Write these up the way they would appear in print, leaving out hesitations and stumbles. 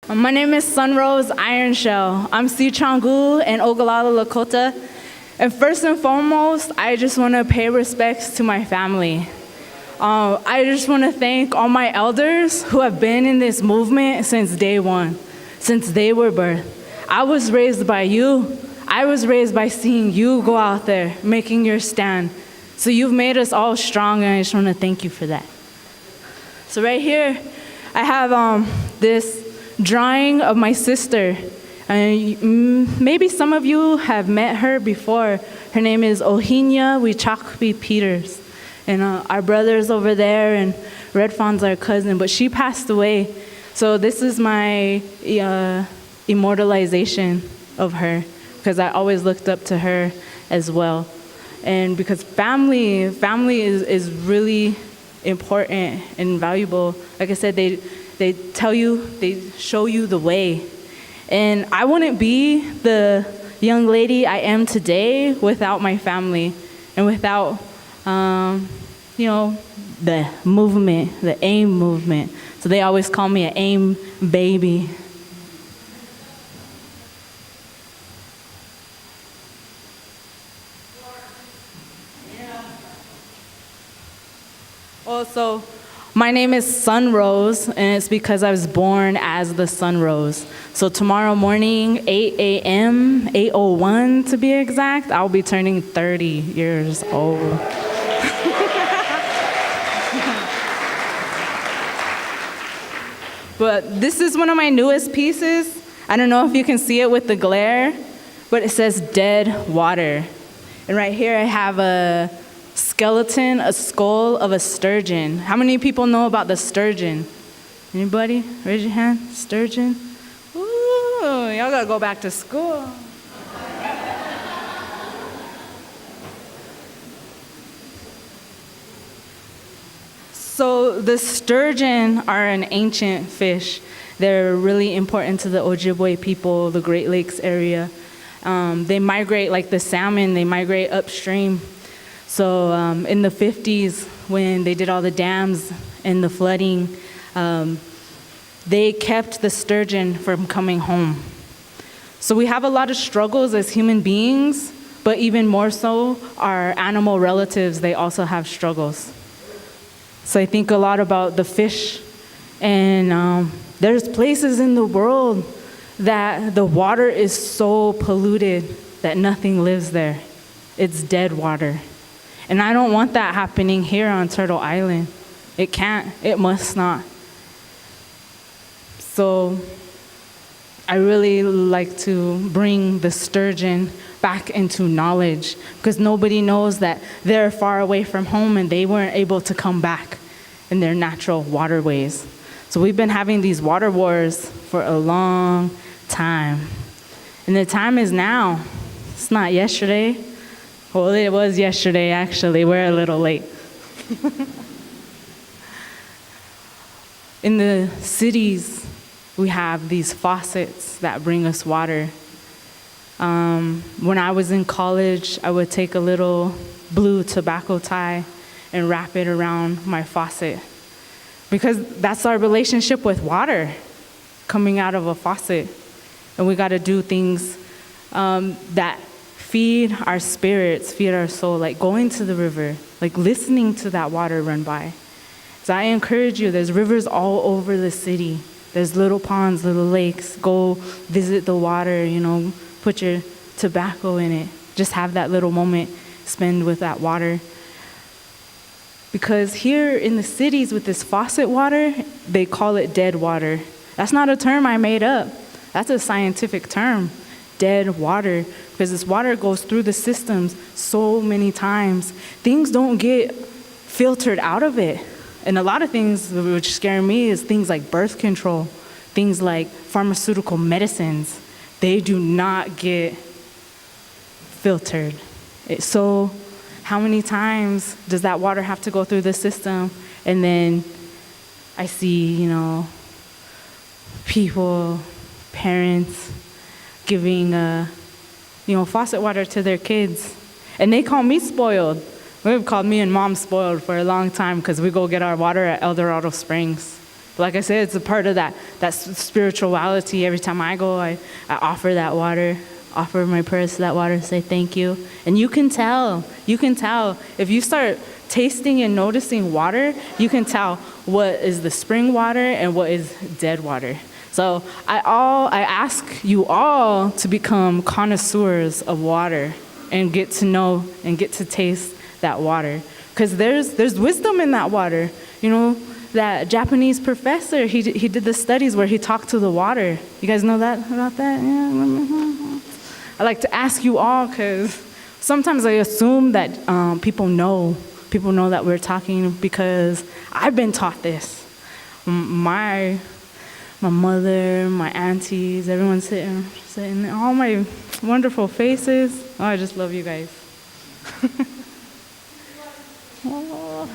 My name is Sunrose Ironshell. I'm Sichanggu and Ogallala Lakota. And first and foremost, I just want to pay respects to my family. I just want to thank all my elders who have been in this movement since day one, since they were birthed. I was raised by you. I was raised by seeing you go out there, making your stand. So you've made us all strong, and I just want to thank you for that. So right here, I have this drawing of my sister. And maybe some of you have met her before. Her name is Ohinya Wichakpi Peters. And our brother's over there, and Red Fawn's our cousin, but she passed away. So this is my immortalization of her, because I always looked up to her as well. And because family is really important and valuable. Like I said, they tell you, they show you the way. And I wouldn't be the young lady I am today without my family and without, the movement, the AIM movement. So they always call me an AIM baby. Also, my name is Sunrose, and it's because I was born as the Sunrose. So tomorrow morning, 8 a.m., 8:01 to be exact, I'll be turning 30 years old. But this is one of my newest pieces. I don't know if you can see it with the glare, but it says dead water. And right here I have a skeleton, a skull of a sturgeon. How many people know about the sturgeon? Anybody? Raise your hand. Sturgeon? Ooh, y'all gotta go back to school. So the sturgeon are an ancient fish. They're really important to the Ojibwe people, the Great Lakes area. They migrate like the salmon, they migrate upstream. So in the 50s, when they did all the dams and the flooding, they kept the sturgeon from coming home. So we have a lot of struggles as human beings, but even more so, our animal relatives, they also have struggles. So I think a lot about the fish, and there's places in the world that the water is so polluted that nothing lives there. It's dead water. And I don't want that happening here on Turtle Island. It can't, it must not. So I really like to bring the sturgeon back into knowledge, because nobody knows that they're far away from home and they weren't able to come back in their natural waterways. So we've been having these water wars for a long time. And the time is now. It's not yesterday. Well, it was yesterday, actually. We're a little late. In the cities, we have these faucets that bring us water. When I was in college, I would take a little blue tobacco tie and wrap it around my faucet, because that's our relationship with water, coming out of a faucet. And we got to do things that feed our spirits, feed our soul, like going to the river, like listening to that water run by. So I encourage you, there's rivers all over the city. There's little ponds, little lakes. Go visit the water, put your tobacco in it. Just have that little moment spend with that water. Because here in the cities with this faucet water, they call it dead water. That's not a term I made up. That's a scientific term, dead water, because this water goes through the systems so many times. Things don't get filtered out of it. And a lot of things which scare me is things like birth control, things like pharmaceutical medicines. They do not get filtered. So how many times does that water have to go through the system? And then I see, people, parents giving, faucet water to their kids. And they call me spoiled. They've called me and mom spoiled for a long time, because we go get our water at El Dorado Springs. But like I said, it's a part of that spirituality. Every time I go, I offer that water, offer my prayers to that water, say thank you. And you can tell. If you start tasting and noticing water, you can tell what is the spring water and what is dead water. So I ask you all to become connoisseurs of water and get to know and get to taste that water. Because there's wisdom in that water. You know, that Japanese professor, he did the studies where he talked to the water. You guys know about that? Yeah. I like to ask you all because sometimes I assume that people know that we're talking because I've been taught this. My mother, my aunties, everyone sitting, all my wonderful faces. Oh, I just love you guys. Oh.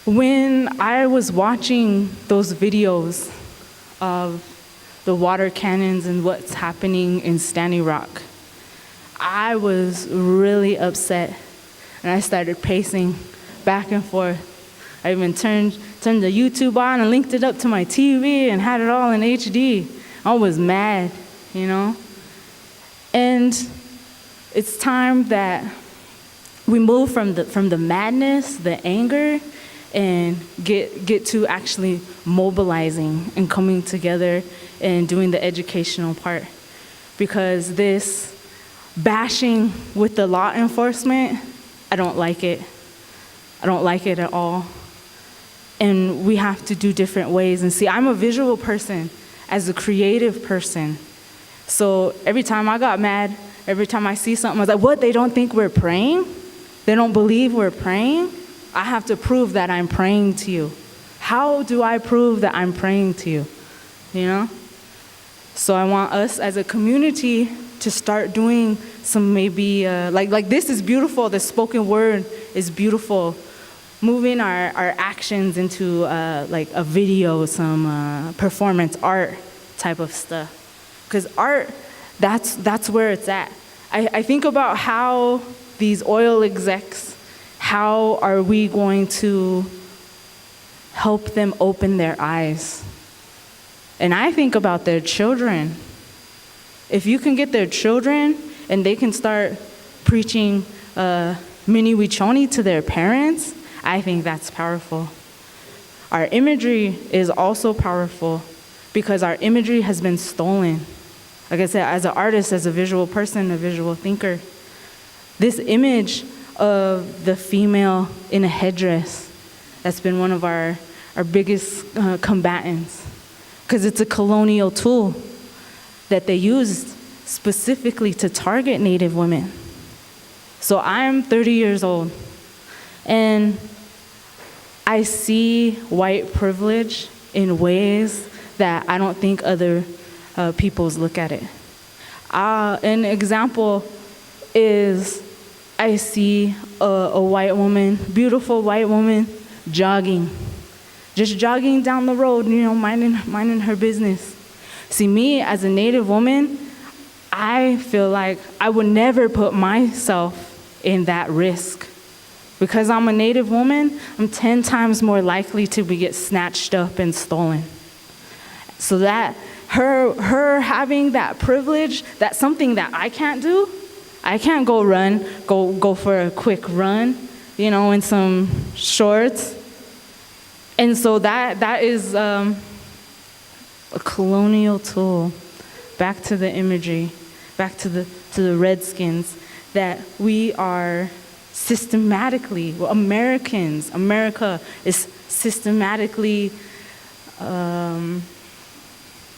When I was watching those videos of the water cannons and what's happening in Standing Rock, I was really upset, and I started pacing back and forth. I even turned the YouTube on and linked it up to my TV and had it all in HD. I was mad, you know? And it's time that we move from the madness, the anger, and get to actually mobilizing and coming together and doing the educational part. Because this bashing with the law enforcement, I don't like it. I don't like it at all. And we have to do different ways. And see, I'm a visual person as a creative person. So every time I got mad, every time I see something, I was like, what, they don't think we're praying? They don't believe we're praying? I have to prove that I'm praying to you. How do I prove that I'm praying to you? You know? So I want us as a community to start doing some maybe, like this is beautiful, the spoken word is beautiful. Moving our actions into like a video, some performance art type of stuff. Because art, that's where it's at. I think about how these oil execs, how are we going to help them open their eyes? And I think about their children. If you can get their children and they can start preaching mini wichoni to their parents, I think that's powerful. Our imagery is also powerful because our imagery has been stolen. Like I said, as an artist, as a visual person, a visual thinker, this image of the female in a headdress, that's been one of our biggest combatants, because it's a colonial tool that they used specifically to target Native women. So I'm 30 years old, and I see white privilege in ways that I don't think other peoples look at it. An example is I see a white woman, beautiful white woman, just jogging down the road, you know, minding her business. See, me as a Native woman, I feel like I would never put myself in that risk. Because I'm a Native woman, I'm 10 times more likely to get snatched up and stolen. So that her having that privilege, that's something that I can't do. I can't go for a quick run, you know, in some shorts. And so that is a colonial tool. Back to the imagery, back to the Redskins, that we are systematically, well, America is systematically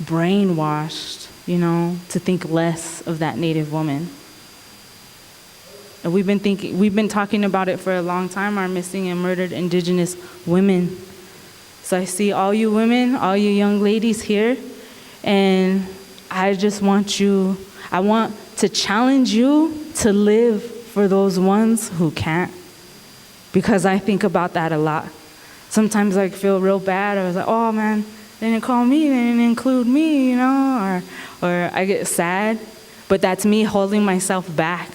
brainwashed, you know, to think less of that Native woman. And we've been talking about it for a long time, our missing and murdered Indigenous women. So I see all you women, all you young ladies here, and I want to challenge you to live for those ones who can't. Because I think about that a lot. Sometimes I feel real bad. I was like, oh man, they didn't call me, they didn't include me, you know, or I get sad. But that's me holding myself back.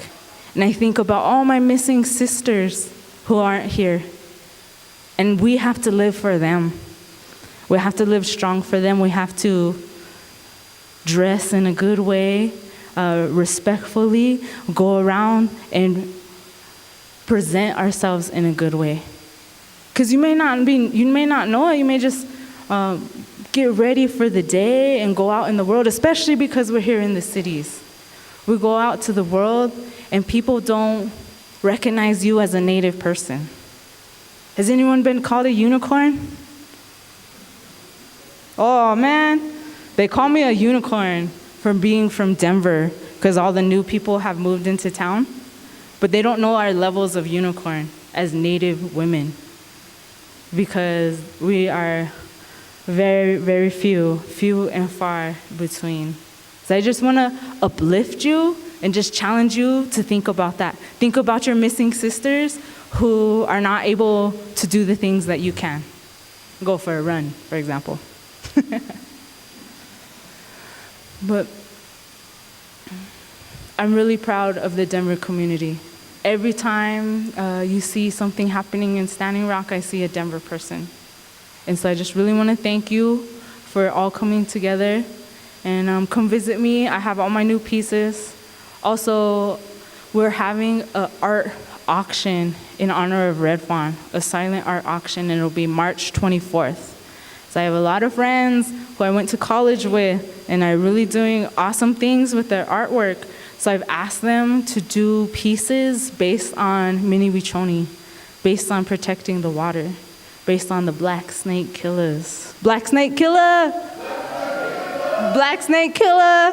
And I think about all my missing sisters who aren't here. And we have to live for them. We have to live strong for them. We have to dress in a good way, respectfully, go around and present ourselves in a good way. Because you may not know it. You may just get ready for the day and go out in the world, especially because we're here in the cities. We go out to the world and people don't recognize you as a native person. Has anyone been called a unicorn? Oh man, they call me a unicorn for being from Denver because all the new people have moved into town, but they don't know our levels of unicorn as native women because we are very, very few and far between. So I just want to uplift you and just challenge you to think about that. Think about your missing sisters who are not able to do the things that you can. Go for a run, for example. But I'm really proud of the Denver community. Every time you see something happening in Standing Rock, I see a Denver person. And so I just really want to thank you for all coming together. And come visit me. I have all my new pieces. Also, we're having an art auction in honor of Red Fawn, a silent art auction, and it'll be March 24th. So I have a lot of friends who I went to college with, and are really doing awesome things with their artwork. So I've asked them to do pieces based on Mini Wichoni, based on protecting the water, based on the black snake killers. Black snake killer! Black snake killer!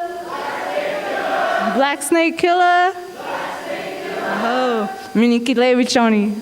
Black snake killer! Oh, Mini Wichoni.